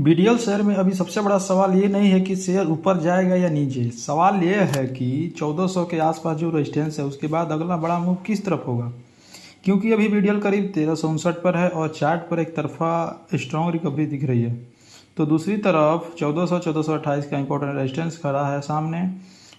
BDL share में अभी सबसे बड़ा सवाल ये नहीं है कि शेयर ऊपर जाएगा या नीचे। सवाल ये है कि 1400 के आसपास जो रेजिस्टेंस है उसके बाद अगला बड़ा मूव किस तरफ होगा, क्योंकि अभी बीडीएल करीब 1359 पर है और चार्ट पर एक तरफा स्ट्रॉन्ग रिकवरी दिख रही है। तो दूसरी तरफ 1428 का इंपॉर्टेंट रेजिस्टेंस खड़ा है सामने।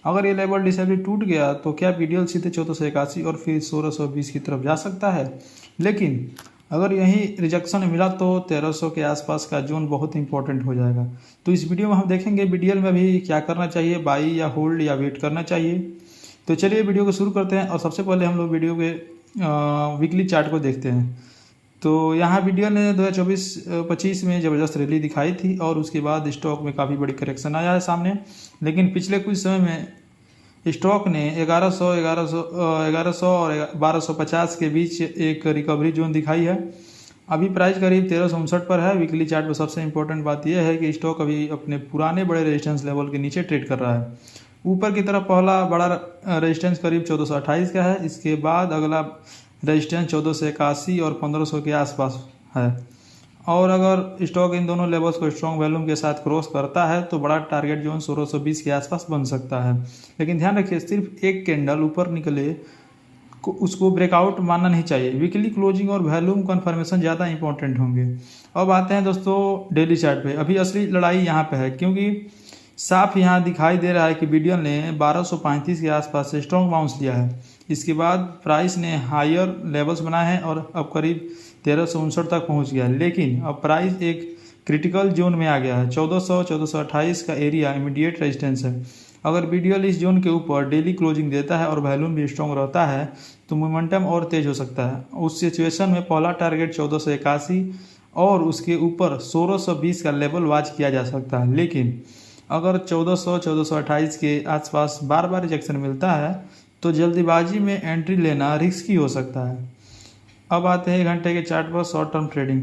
अगर ये लेवल डिसेबली टूट गया तो क्या बीडीएल सीधे 1481 और फिर 1620 की तरफ जा सकता है। लेकिन अगर यही रिजेक्शन मिला तो 1300 के आसपास का जोन बहुत इंपॉर्टेंट हो जाएगा। तो इस वीडियो में हम देखेंगे बीडीएल में अभी क्या करना चाहिए, बाई या होल्ड या वेट करना चाहिए। तो चलिए वीडियो को शुरू करते हैं और सबसे पहले हम लोग वीडियो के वीकली चार्ट को देखते हैं। तो यहाँ बीडीएल ने 2024-25 में ज़बरदस्त रैली दिखाई थी और उसके बाद स्टॉक में काफ़ी बड़ी करेक्शन आया है सामने। लेकिन पिछले कुछ समय में स्टॉक ने 1100 और 1250 के बीच एक रिकवरी जोन दिखाई है। अभी प्राइस करीब 1359 पर है। वीकली चार्ट पर सबसे इंपॉर्टेंट बात यह है कि स्टॉक अभी अपने पुराने बड़े रेजिस्टेंस लेवल के नीचे ट्रेड कर रहा है। ऊपर की तरफ पहला बड़ा रेजिस्टेंस करीब 1428 का है। इसके बाद अगला रेजिस्टेंस 1481 और 1500 के आसपास है। और अगर स्टॉक इन दोनों लेवल्स को स्ट्रॉन्ग वॉल्यूम के साथ क्रॉस करता है तो बड़ा टारगेट जोन 1620 के आसपास बन सकता है। लेकिन ध्यान रखिए, सिर्फ एक कैंडल ऊपर निकले उसको ब्रेकआउट मानना नहीं चाहिए। वीकली क्लोजिंग और वॉल्यूम कन्फर्मेशन ज़्यादा इंपॉर्टेंट होंगे। अब आते हैं दोस्तों डेली चार्ट पे। अभी असली लड़ाई यहाँ पे है, क्योंकि साफ यहाँ दिखाई दे रहा है कि बीडीएल ने 1235 के आसपास से स्ट्रॉन्ग बाउंस लिया है। इसके बाद प्राइस ने हायर लेवल्स बनाए हैं और अब करीब 1359 तक पहुंच गया है। लेकिन अब प्राइस एक क्रिटिकल जोन में आ गया है। 1428 का एरिया इमीडिएट रेजिस्टेंस है। अगर बीडीएल इस जोन के ऊपर डेली क्लोजिंग देता है और वॉल्यूम भी स्ट्रॉन्ग रहता है तो मोमेंटम और तेज हो सकता है। उस सिचुएशन में पहला टारगेट 1481 और उसके ऊपर 1620 का लेवल वॉच किया जा सकता है। लेकिन अगर 1428 के आसपास बार बार रिजेक्शन मिलता है तो जल्दीबाजी में एंट्री लेना रिस्की हो सकता है। अब आते हैं 1 घंटे के चार्ट पर शॉर्ट टर्म ट्रेडिंग।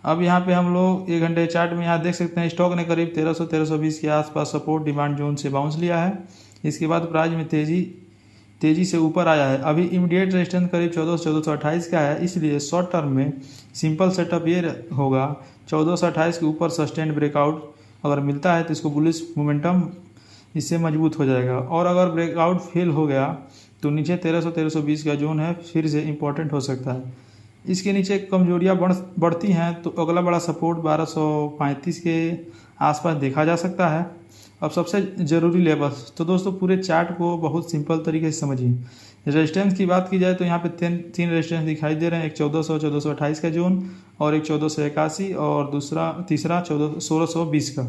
अब यहाँ पे हम लोग 1 घंटे चार्ट में यहाँ देख सकते हैं स्टॉक ने करीब 1300-1320 के आसपास सपोर्ट डिमांड जोन से बाउंस लिया है। इसके बाद प्राइस में तेजी से ऊपर आया है। अभी इमीडिएट रेजिस्टेंस करीब 1428 का है। इसलिए शॉर्ट टर्म में सिंपल सेटअप ये होगा, 1428 के ऊपर सस्टेन्ड ब्रेकआउट अगर मिलता है तो इसको बुलिश मोमेंटम इससे मजबूत हो जाएगा। और अगर ब्रेकआउट फेल हो गया तो नीचे 1300-1320 का जोन है फिर से इम्पोर्टेंट हो सकता है। इसके नीचे कमजोरियाँ बढ़ती हैं तो अगला बड़ा सपोर्ट 1235 के आसपास देखा जा सकता है। अब सबसे ज़रूरी लेवल्स, तो दोस्तों पूरे चार्ट को बहुत सिंपल तरीके से समझिए। रेजिस्टेंस की बात की जाए तो यहाँ पे तीन रेजिस्टेंस दिखाई दे रहे हैं। एक 1428 का जोन और एक 1481 और तीसरा 1620 का।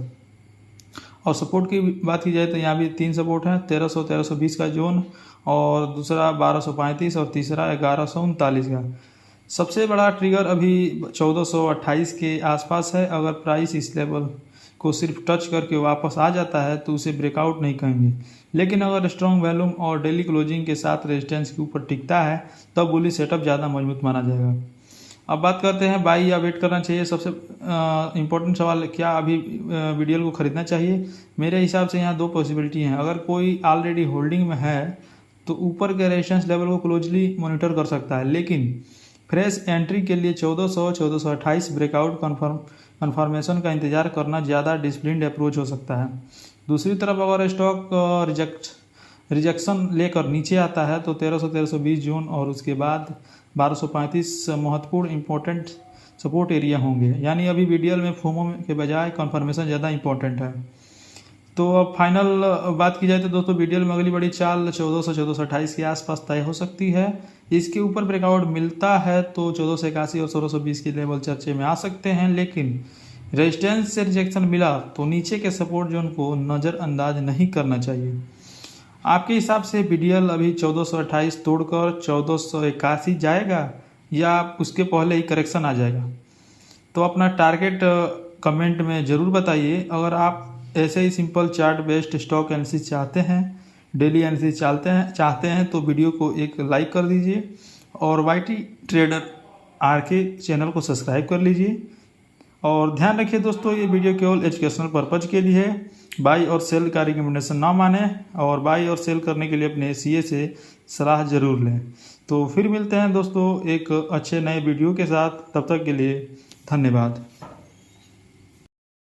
और सपोर्ट की बात की जाए तो यहाँ भी 3 सपोर्ट हैं, 1300-1320 का जोन और दूसरा 1235 और तीसरा 1139 का। सबसे बड़ा ट्रिगर अभी 1428 के आसपास है। अगर प्राइस इस लेवल को सिर्फ टच करके वापस आ जाता है तो उसे ब्रेकआउट नहीं कहेंगे। लेकिन अगर स्ट्रॉन्ग वॉल्यूम और डेली क्लोजिंग के साथ रेजिस्टेंस के ऊपर टिकता है तब बुलिश सेटअप ज़्यादा मजबूत माना जाएगा। अब बात करते हैं बाई या वेट करना चाहिए। सबसे इम्पोर्टेंट सवाल, क्या अभी बीडीएल को खरीदना चाहिए। मेरे हिसाब से यहाँ 2 पॉसिबिलिटी हैं। अगर कोई ऑलरेडी होल्डिंग में है तो ऊपर के रेजिस्टेंस लेवल को क्लोजली मॉनिटर कर सकता है। लेकिन फ्रेश एंट्री के लिए 1428 ब्रेकआउट कन्फर्मेशन का इंतजार करना ज़्यादा डिसिप्लिन्ड अप्रोच हो सकता है। दूसरी तरफ अगर स्टॉक रिजेक्शन लेकर नीचे आता है तो 1300-1320 जोन और उसके बाद 1235 महत्वपूर्ण इंपॉर्टेंट सपोर्ट एरिया होंगे। यानी अभी बीडीएल में फोमो के बजाय कन्फर्मेशन ज़्यादा इंपॉर्टेंट है। तो अब फाइनल बात की जाए तो दोस्तों बीडीएल में अगली बड़ी चाल 1428 के आसपास तय हो सकती है। इसके ऊपर ब्रेकआउट मिलता है तो 1481 और 1620 के लेवल चर्चे में आ सकते हैं। लेकिन रेजिस्टेंस से रिजेक्शन मिला तो नीचे के सपोर्ट जोन को नज़रअंदाज नहीं करना चाहिए। आपके हिसाब से बीडीएल अभी 1428 तोड़कर 1481 जाएगा या उसके पहले ही करेक्शन आ जाएगा। तो अपना टारगेट कमेंट में ज़रूर बताइए। अगर आप ऐसे ही simple chart based stock analysis चाहते हैं, डेली एनालिसिस चाहते हैं तो वीडियो को एक लाइक कर दीजिए और वाईटी ट्रेडर आरके चैनल को सब्सक्राइब कर लीजिए। और ध्यान रखिए दोस्तों, ये वीडियो केवल एजुकेशनल पर्पज़ के लिए है। बाई और सेल का रिकमेंडेशन ना माने और बाई और सेल करने के लिए अपने सीए से सलाह ज़रूर लें। तो फिर मिलते हैं दोस्तों एक अच्छे नए वीडियो के साथ। तब तक के लिए धन्यवाद।